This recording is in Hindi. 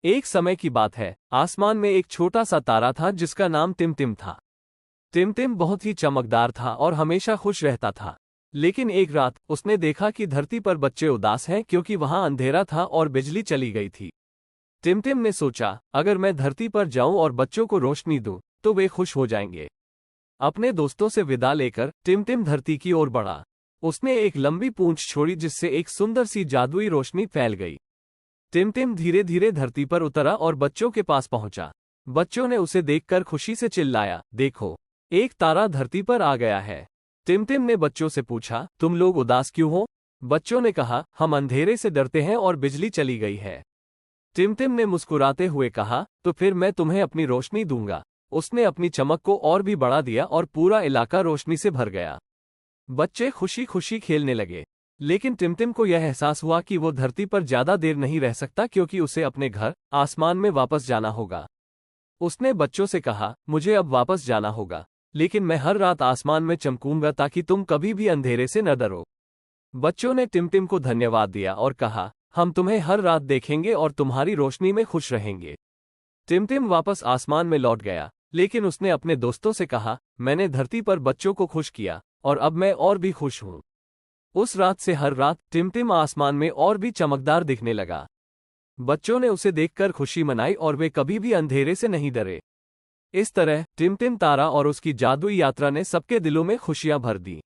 एक समय की बात है, आसमान में एक छोटा सा तारा था जिसका नाम टिमटिम था। टिमटिम बहुत ही चमकदार था और हमेशा खुश रहता था। लेकिन एक रात उसने देखा कि धरती पर बच्चे उदास हैं क्योंकि वहां अंधेरा था और बिजली चली गई थी। टिमटिम ने सोचा, अगर मैं धरती पर जाऊं और बच्चों को रोशनी दूं, तो वे खुश हो जाएंगे। अपने दोस्तों से विदा लेकर टिमटिम धरती की ओर बढ़ा। उसने एक लंबी पूंछ छोड़ी जिससे एक सुंदर सी जादुई रोशनी फैल गई। टिमटिम धीरे धीरे धरती पर उतरा और बच्चों के पास पहुंचा। बच्चों ने उसे देखकर खुशी से चिल्लाया, देखो, एक तारा धरती पर आ गया है। टिमटिम ने बच्चों से पूछा, तुम लोग उदास क्यों हो? बच्चों ने कहा, हम अंधेरे से डरते हैं और बिजली चली गई है। टिमटिम ने मुस्कुराते हुए कहा, तो फिर मैं तुम्हें अपनी रोशनी दूंगा। उसने अपनी चमक को और भी बढ़ा दिया और पूरा इलाका रोशनी से भर गया। बच्चे खुशी खुशी खेलने लगे। लेकिन टिमटिम को यह एहसास हुआ कि वो धरती पर ज्यादा देर नहीं रह सकता क्योंकि उसे अपने घर आसमान में वापस जाना होगा। उसने बच्चों से कहा, मुझे अब वापस जाना होगा, लेकिन मैं हर रात आसमान में चमकूंगा ताकि तुम कभी भी अंधेरे से न डरो। बच्चों ने टिमटिम को धन्यवाद दिया और कहा, हम तुम्हें हर रात देखेंगे और तुम्हारी रोशनी में खुश रहेंगे। टिमटिम वापस आसमान में लौट गया, लेकिन उसने अपने दोस्तों से कहा, मैंने धरती पर बच्चों को खुश किया और अब मैं और भी खुश हूं। उस रात से हर रात टिमटिम आसमान में और भी चमकदार दिखने लगा। बच्चों ने उसे देखकर खुशी मनाई और वे कभी भी अंधेरे से नहीं डरे। इस तरह टिमटिम तारा और उसकी जादुई यात्रा ने सबके दिलों में खुशियां भर दी।